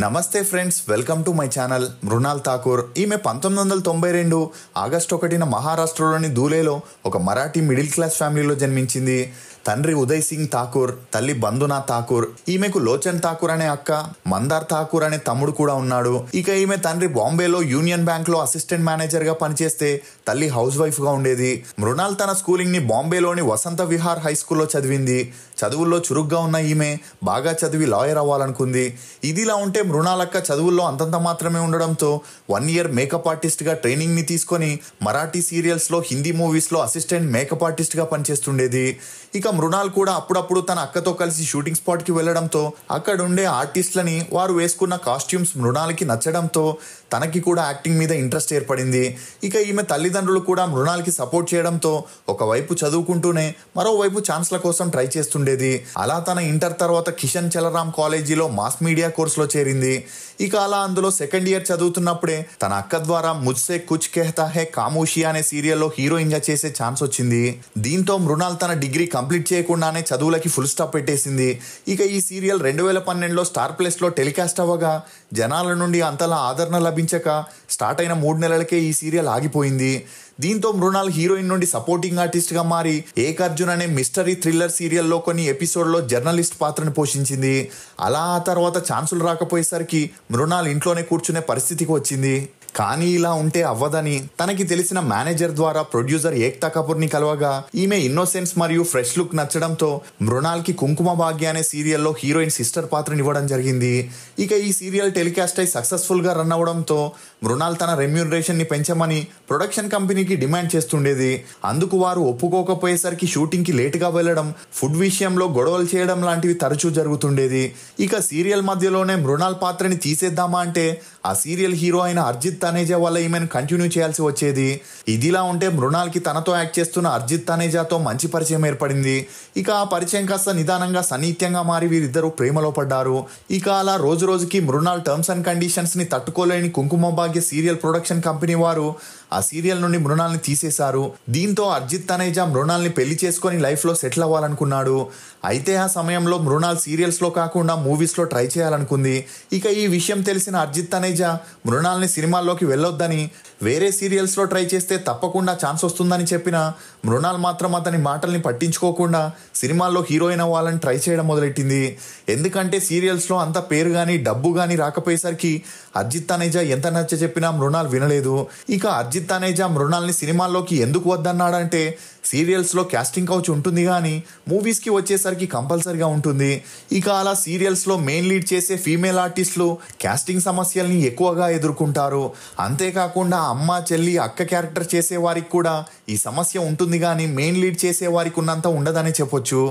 నమస్తే friends, welcome to my channel. Mrunal Thakur ఈమె 1992 August 1న మహారాష్ట్రలోని ధూలేలో ఒక మరాఠీ మిడిల్ క్లాస్ ఫ్యామిలీలో జన్మించింది. తండ్రి ఉదయ్ సింగ్ ఠాకూర్, తల్లి బంధునా ఠాకూర్. ఈమెకు లోచన్ ఠాకూర్ అనే అక్క, మందార్ ఠాకూర్ అనే తమ్ముడు కూడా ఉన్నాడు. ఇక ఈమె తండ్రి బాంబేలో యూనియన్ బ్యాంక్ లో అసిస్టెంట్ మేనేజర్ గా పనిచేస్తే తల్లి హౌస్ వైఫ్ గా ఉండేది. మృణాల్ తన స్కూలింగ్ ని బాంబేలోని వసంత విహార్ హై స్కూల్లో చదివింది. చదువుల్లో చురుగ్గా ఉన్న ఈమె బాగా చదివి లాయర్ అవ్వాలనుకుంది. ఇదిలా ఉంటే మృణాల్ అక్క చదువుల్లో అంతంత మాత్రమే ఉండడంతో 1 year మేకప్ ఆర్టిస్ట్ గా ట్రైనింగ్ ని తీసుకొని మరాఠీ సీరియల్స్ లో, హిందీ మూవీస్ లో అసిస్టెంట్ మేకప్ ఆర్టిస్ట్ గా పనిచేస్తుండేది. ఇక మృణాల్ కూడా అప్పుడప్పుడు తన అక్కతో కలిసి షూటింగ్ స్పాట్ కి వెళ్లడంతో అక్కడుండే ఆర్టిస్టులని, వారు వేసుకున్న కాస్ట్యూమ్స్ మృణాల్కి నచ్చడంతో తనకి కూడా యాక్టింగ్ మీద ఇంట్రెస్ట్ ఏర్పడింది. ఇక ఈమె తల్లిదండ్రులు కూడా మృణాల్కి సపోర్ట్ చేయడంతో ఒకవైపు చదువుకుంటూనే మరోవైపు ఛాన్స్ల కోసం ట్రై చేస్తుండేది. అలా తన ఇంటర్ తర్వాత కిషన్ చలరాం కాలేజీలో మాస్ మీడియా కోర్సులో చేరింది. ఇక అలా అందులో 2nd year చదువుతున్నప్పుడే తన అక్క ద్వారా ముజ్సే కుచ్ కెహతా హై ఖామోషి అనే సీరియల్లో హీరోయిన్ గా చేసే ఛాన్స్ వచ్చింది. దీంతో మృణాల్ తన డిగ్రీ కంప్లీట్ చేయకుండానే చదువులకి ఫుల్ స్టాప్ పెట్టేసింది. ఇక ఈ సీరియల్ 2012లో స్టార్ ప్లస్ లో టెలికాస్ట్ అవ్వగా జనాల నుండి అంతలా ఆదరణ లభించక స్టార్ట్ అయిన 3 నెలలకే ఈ సీరియల్ ఆగిపోయింది. దీంతో మృణాల్ హీరోయిన్ నుండి సపోర్టింగ్ ఆర్టిస్ట్ గా మారి ఏక్ అర్జున్ అనే మిస్టరీ థ్రిల్లర్ సీరియల్లో కొన్ని ఎపిసోడ్లో జర్నలిస్ట్ పాత్రను పోషించింది. అలా ఆ తర్వాత ఛాన్సులు రాకపోయేసరికి మృణాల్ ఇంట్లోనే కూర్చునే పరిస్థితికి వచ్చింది. కానీ ఇలా ఉంటే అవ్వదని తనకి తెలిసిన మేనేజర్ ద్వారా ప్రొడ్యూసర్ ఏక్తా కపూర్ ని కలవగా ఈమె ఇన్నోసెన్స్ మరియు ఫ్రెష్ లుక్ నచ్చడంతో మృణాల్ కి కుంకుమ భాగ్య అనే సీరియల్లో హీరోయిన్ సిస్టర్ పాత్రనివ్వడం జరిగింది. ఇక ఈ సీరియల్ టెలికాస్ట్ అయి సక్సెస్ఫుల్ గా రన్ అవడంతో మృణాల్ తన రెమ్యూనరేషన్ ని పెంచమని ప్రొడక్షన్ కంపెనీకి డిమాండ్ చేస్తుండేది. అందుకు వారు ఒప్పుకోకపోయేసరికి షూటింగ్ కి లేట్ గా వెళ్లడం, ఫుడ్ విషయంలో గొడవలు చేయడం లాంటివి తరచూ జరుగుతుండేది. ఇక సీరియల్ మధ్యలోనే మృణాల్ పాత్రని తీసేద్దామా అంటే ఆ సీరియల్ హీరో అయిన అర్జిత్ తనేజా వల్ల ఈమెను కంటిన్యూ చేయాల్సి వచ్చేది. ఇదిలా ఉంటే మృణాల్ కి తనతో యాక్ట్ చేస్తున్న అర్జిత్ తనేజాతో మంచి పరిచయం ఏర్పడింది. ఇక ఆ పరిచయం కాస్త నిదానంగా సన్నిహిత్యంగా మారి వీరిద్దరూ ప్రేమలో పడ్డారు. ఇక అలా రోజు రోజుకి మృణాల్ టర్మ్స్ అండ్ కండిషన్స్ ని తట్టుకోలేని కుంకుమ భాగ్య సీరియల్ ప్రొడక్షన్ కంపెనీ వారు ఆ సీరియల్ నుండి మృణాల్ని తీసేశారు. దీంతో అర్జిత్ తనేజా మృణాల్ని పెళ్లి చేసుకుని లైఫ్ లో సెటిల్ అవ్వాలనుకున్నాడు. అయితే ఆ సమయంలో మృణాల్ సీరియల్స్ లో కాకుండా మూవీస్ లో ట్రై చేయాలనుకుంది. ఇక ఈ విషయం తెలిసిన అర్జిత్ తనేజా మృణాల్ని సినిమాల్లోకి వెళ్ళొద్దని, వేరే సీరియల్స్ లో ట్రై చేస్తే తప్పకుండా ఛాన్స్ వస్తుందని చెప్పిన మృణాల్ మాత్రం అతని మాటల్ని పట్టించుకోకుండా సినిమాల్లో హీరోయిన్ అవ్వాలని ట్రై చేయడం మొదలెట్టింది. ఎందుకంటే సీరియల్స్ లో అంత పేరు గానీ డబ్బు గానీ రాకపోయేసరికి అర్జిత్ తనేజా ఎంత నచ్చ చెప్పినా మృణాల్ వినలేదు. ఇక అర్జిత్ తనేజా మృణాల్ని సినిమాల్లోకి ఎందుకు వద్దన్నాడంటే సీరియల్స్ లో కాస్టింగ్ కౌచ్ ఉంటుంది కానీ మూవీస్ కి వచ్చేసరికి కంపల్సరిగా ఉంటుంది. ఇక అలా సీరియల్స్ లో మెయిన్ లీడ్ చేసే ఫీమేల్ ఆర్టిస్టులు కాస్టింగ్ సమస్యల్ని ఎక్కువగా ఎదుర్కొంటారు. అంతేకాకుండా అమ్మ, చెల్లి, అక్క క్యారెక్టర్ చేసే వారికి కూడా ఈ సమస్య ఉంటుంది కానీ మెయిన్ లీడ్ చేసే వారికి ఉన్నంత ఉండదని చెప్పొచ్చు.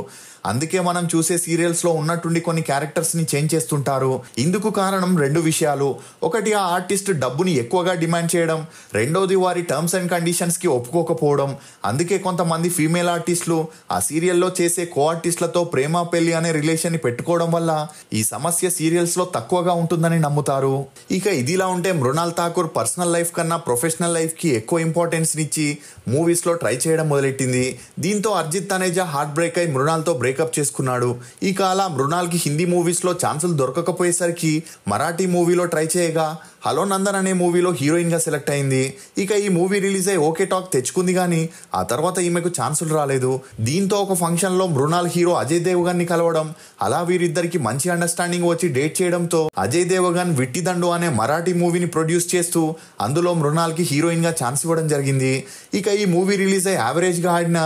అందుకే మనం చూసే సీరియల్స్ లో ఉన్నట్టుండి కొన్ని క్యారెక్టర్స్ ని చేంజ్ చేస్తుంటారు. ఇందుకు కారణం 2 విషయాలు. ఒకటి, ఆ ఆర్టిస్ట్ డబ్బుని ఎక్కువగా డిమాండ్ చేయడం. రెండోది, వారి టర్మ్స్ అండ్ కండిషన్స్ కి ఒప్పుకోకపోవడం. అందుకే కొంతమంది ఫీమేల్ ఆర్టిస్టులు ఆ సీరియల్లో చేసే కో ఆర్టిస్టులతో ప్రేమ పెళ్లి అనే రిలేషన్ ని పెట్టుకోవడం వల్ల ఈ సమస్య సీరియల్స్ లో తక్కువగా ఉంటుందని నమ్ముతారు. ఇక ఇదిలా ఉంటే మృణాల్ ఠాకూర్ పర్సనల్ లైఫ్ కన్నా ప్రొఫెషనల్ లైఫ్ కి ఎక్కువ ఇంపార్టెన్స్ ఇచ్చి మూవీస్ లో ట్రై చేయడం మొదలెట్టింది. దీంతో అర్జిత్ తనేజా హార్ట్ బ్రేక్ అయి మృణాల్తో బ్రేకప్ చేసుకున్నాడు. ఇక అలా మృణాల్కి హిందీ మూవీస్ లో ఛాన్సులు దొరకకపోయేసరికి మరాఠీ మూవీలో ట్రై చేయగా హలో నందన్ అనే మూవీలో హీరోయిన్ గా సెలెక్ట్ అయింది. ఇక ఈ మూవీ రిలీజ్ అయ్యి ఓకే టాక్ తెచ్చుకుంది కానీ ఆ తర్వాత ఈమెకు ఛాన్సులు రాలేదు. దీంతో ఒక ఫంక్షన్ లో మృణాల్ హీరో అజయ్ దేవగన్ ని కలవడం, అలా వీరిద్దరికి మంచి అండర్స్టాండింగ్ వచ్చి డేట్ చేయడంతో అజయ్ దేవగన్ విట్టిదండు అనే మరాఠీ మూవీని ప్రొడ్యూస్ చేస్తూ అందులో మృణాల్ కి హీరోయిన్ గా ఛాన్స్ ఇవ్వడం జరిగింది. ఇక ఈ మూవీ రిలీజ్ అయ్యి యావరేజ్ గా ఆడిన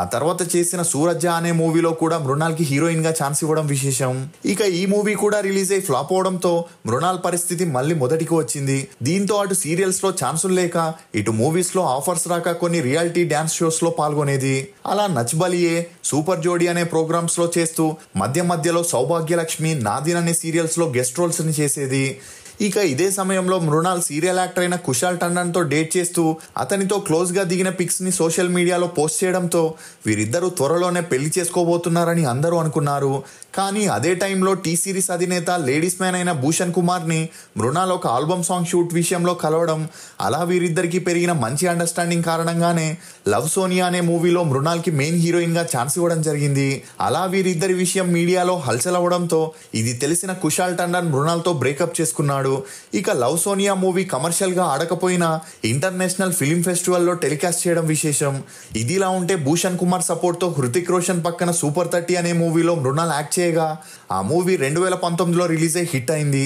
ఆ తర్వాత చేసిన సూరజ్జా అనే మూవీలో కూడా మృణాల్ కి హీరోయిన్ గా ఛాన్స్ ఇవ్వడం విశేషం. ఇక ఈ మూవీ కూడా రిలీజ్ అయ్యి ఫ్లాప్ అవడంతో మృణాల్ పరిస్థితి మళ్ళీ మొదటికి వచ్చింది. దీంతో అటు సీరియల్స్ లో ఛాన్సులు లేక, ఇటు మూవీస్ లో ఆఫర్స్ రాక కొన్ని రియాలిటీ డాన్స్ షోస్ లో పాల్గొనేది. అలా నచ్ బలియే, సూపర్ జోడీ అనే ప్రోగ్రామ్స్ లో చేస్తూ మధ్య మధ్యలో సౌభాగ్యలక్ష్మి, నాదిన్ అనే సీరియల్స్ లో గెస్ట్ రోల్స్ ని చేసేది. ఇక ఇదే సమయంలో మృణాల్ సీరియల్ యాక్టర్ అయిన కుశాల్ టండన్ తో డేట్ చేస్తూ అతనితో క్లోజ్ గా దిగిన పిక్స్ ని సోషల్ మీడియాలో పోస్ట్ చేయడంతో వీరిద్దరూ త్వరలోనే పెళ్లి చేసుకోబోతున్నారని అందరూ అనుకున్నారు. కానీ అదే టైంలో టీ సిరీస్ అధినేత లేడీస్ మ్యాన్ అయిన భూషణ్ కుమార్ని మృణాల్ ఒక ఆల్బమ్ సాంగ్ షూట్ విషయంలో కలవడం, అలా వీరిద్దరికి పెరిగిన మంచి అండర్స్టాండింగ్ కారణంగానే లవ్ సోనియా అనే మూవీలో మృణాల్కి మెయిన్ హీరోయిన్గా ఛాన్స్ ఇవ్వడం జరిగింది. అలా వీరిద్దరి విషయం మీడియాలో హల్చల్ అవ్వడంతో ఇది తెలిసిన కుశాల్ టండన్ మృణాల్తో బ్రేకప్ చేసుకున్నాడు. ఇక లవ్ సోనియా మూవీ కమర్షియల్గా ఆడకపోయినా ఇంటర్నేషనల్ ఫిలిం ఫెస్టివల్లో టెలికాస్ట్ చేయడం విశేషం. ఇదిలా ఉంటే భూషణ్ కుమార్ సపోర్ట్తో హృతిక్ రోషన్ పక్కన సూపర్ 30 అనే మూవీలో మృణాల్ యాక్ట్ చేయగా ఆ మూవీ 2019లో రిలీజ్ అయి హిట్ అయింది.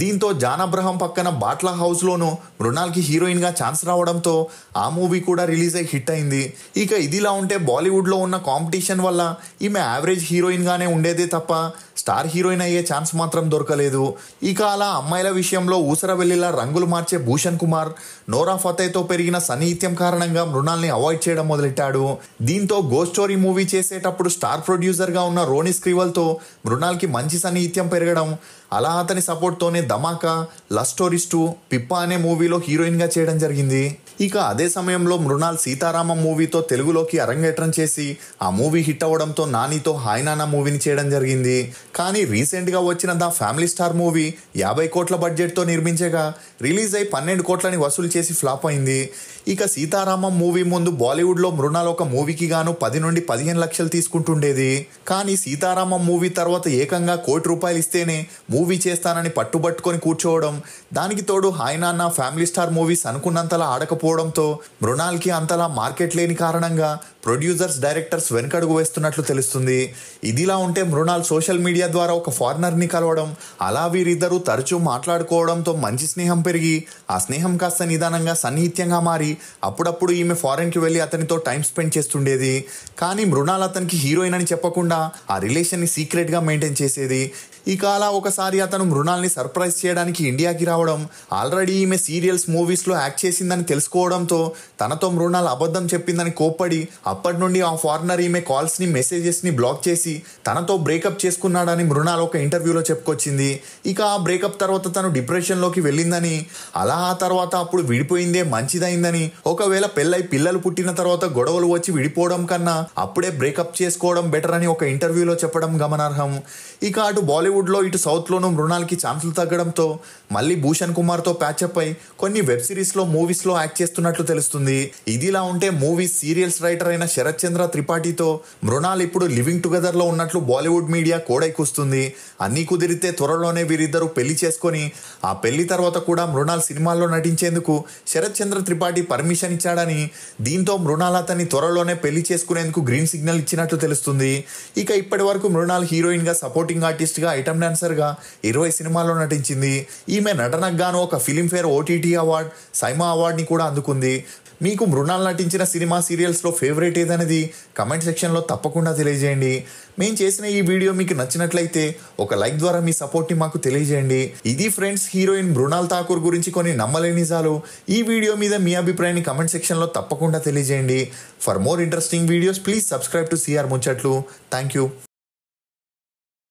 దీంతో జాన్ అబ్రహం పక్కన బాట్లా హౌస్లోనూ మృణాల్కి హీరోయిన్గా ఛాన్స్ రావడంతో ఆ మూవీ కూడా రిలీజ్ అయి హిట్ అయింది. ఇక ఇదిలా ఉంటే బాలీవుడ్లో ఉన్న కాంపిటీషన్ వల్ల ఈమె యావరేజ్ హీరోయిన్గానే ఉండేదే తప్ప స్టార్ హీరోయిన్ అయ్యే ఛాన్స్ మాత్రం దొరకలేదు. ఇక అలా అమ్మాయిల విషయంలో ఊసరవెల్లిలా రంగులు మార్చే భూషణ్ కుమార్ నోరా ఫతేతో పెరిగిన సన్నిహిత్యం కారణంగా మృణాల్ని అవాయిడ్ చేయడం మొదలెట్టాడు. దీంతో గోస్ట్ స్టోరీ మూవీ చేసేటప్పుడు స్టార్ ప్రొడ్యూసర్గా ఉన్న రోనీ స్క్రీవల్తో మృణాల్కి మంచి సన్నిహిత్యం పెరగడం, అలా అతని సపోర్ట్తోనే ధమాకా, లవ్ స్టోరీస్ 2, పిప్ప అనే మూవీలో హీరోయిన్గా చేయడం జరిగింది. ఇక అదే సమయంలో మృణాల్ సీతారామం మూవీతో తెలుగులోకి అరంగేట్రం చేసి ఆ మూవీ హిట్ అవ్వడంతో నానితో హాయ్ నానా మూవీని చేయడం జరిగింది. కానీ రీసెంట్గా వచ్చిన ద ఫ్యామిలీ స్టార్ మూవీ 50 కోట్ల బడ్జెట్తో నిర్మించగా రిలీజ్ అయి 12 కోట్లని వసూలు చేసి ఫ్లాప్ అయింది. ఇక సీతారామం మూవీ ముందు బాలీవుడ్లో మృణాల్ ఒక మూవీకి గాను 10 నుండి 15 లక్షలు తీసుకుంటుండేది. కానీ సీతారామం మూవీ తర్వాత ఏకంగా ₹1 కోటి ఇస్తేనే మూవీ చేస్తానని పట్టుబట్టుకొని కూర్చోవడం, దానికి తోడు హాయ్ నాన్న, ఫ్యామిలీ స్టార్ మూవీస్ అనుకున్నంతలా ఆడకపోవడంతో మృణాల్కి అంతలా మార్కెట్ లేని కారణంగా ప్రొడ్యూసర్స్, డైరెక్టర్స్ వెనకడుగు వేస్తున్నట్లు తెలుస్తుంది. ఇదిలా ఉంటే మృణాల్ సోషల్ మీడియా ద్వారా ఒక ఫారినర్ని కలవడం, అలా వీరిద్దరూ తరచూ మాట్లాడుకోవడంతో మంచి స్నేహం పెరిగి ఆ స్నేహం కాస్త నిదానంగా సన్నిహిత్యంగా మారి అప్పుడప్పుడు ఈమె ఫారెన్కి వెళ్ళి అతనితో టైం స్పెండ్ చేస్తుండేది. కానీ మృణాల్ అతనికి హీరోయిన్ అని చెప్పకుండా ఆ రిలేషన్ని సీక్రెట్గా మెయింటైన్ చేసేది. ఇక అలా ఒకసారి అతను మృణాల్ని సర్ప్రైజ్ చేయడానికి ఇండియాకి రావడం, ఆల్రెడీ ఈమె సీరియల్స్, మూవీస్లో యాక్ట్ చేసిందని తెలుసుకోవడంతో తనతో మృణాల్ అబద్ధం చెప్పిందని కోప్పడి అప్పటి నుండి ఆ ఫారినర్ ఈమె కాల్స్ని, మెసేజెస్ని బ్లాక్ చేసి తనతో బ్రేకప్ చేసుకున్నాడని మృణాల్ ఒక ఇంటర్వ్యూలో చెప్పుకొచ్చింది. ఇక ఆ బ్రేకప్ తర్వాత తను డిప్రెషన్లోకి వెళ్ళిందని, అలా ఆ తర్వాత అప్పుడు విడిపోయిందే మంచిదైందని, ఒకవేళ పెళ్ళై పిల్లలు పుట్టిన తర్వాత గొడవలు వచ్చి విడిపోవడం కన్నా అప్పుడే బ్రేకప్ చేసుకోవడం బెటర్ అని ఒక ఇంటర్వ్యూలో చెప్పడం గమనార్హం. ఇక అటు బాలీవుడ్లో ఇటు సౌత్లోనూ మృణాల్కి ఛాన్సులు తగ్గడంతో మళ్ళీ భూషణ్ కుమార్తో ప్యాచప్ అయి కొన్ని వెబ్ సిరీస్లో, మూవీస్లో యాక్ట్ చేస్తున్నట్లు తెలుస్తుంది. ఇదిలా ఉంటే మూవీస్, సీరియల్స్ రైటర్ అయిన శరత్ చంద్ర త్రిపాఠితో మృణాల్ ఇప్పుడు లివింగ్ టుగెదర్లో ఉన్నట్లు బాలీవుడ్ మీడియా కోడై కూస్తుంది. అన్నీ కుదిరితే త్వరలోనే వీరిద్దరూ పెళ్లి చేసుకొని ఆ పెళ్లి తర్వాత కూడా మృణాల్ సినిమాల్లో నటించేందుకు శరత్ చంద్ర త్రిపాఠి పర్మిషన్ ఇచ్చాడని, దీంతో మృణాల్ అతన్ని త్వరలోనే పెళ్లి చేసుకునేందుకు గ్రీన్ సిగ్నల్ ఇచ్చినట్లు తెలుస్తుంది. ఇక ఇప్పటి వరకు మృణాల్ హీరోయిన్గా, సపోర్టింగ్ ఆర్టిస్ట్గా, ఐటమ్ డాన్సర్గా 20 సినిమాల్లో నటించింది. ఈమె నటనకు గాను ఒక ఫిలింఫేర్ ఓటీటీ అవార్డ్, సైమా అవార్డ్ని కూడా అందుకుంది. మీకు మృణాల్ నటించిన సినిమా, సీరియల్స్లో ఫేవరెట్ ఏదనేది కమెంట్ సెక్షన్లో తప్పకుండా తెలియజేయండి. మేము చేసిన ఈ వీడియో మీకు నచ్చినట్లయితే ఒక లైక్ ద్వారా మీ సపోర్ట్ని మాకు తెలియజేయండి. ఇది ఫ్రెండ్స్, హీరోయిన్ మృణాల్ ఠాకూర్ గురించి కొన్ని నమ్మలేని నిజాలు. ఈ వీడియో మీద మీ అభిప్రాయాన్ని కమెంట్ సెక్షన్లో తప్పకుండా తెలియజేయండి. For more interesting videos please subscribe to CR Muchatlu. Thank you.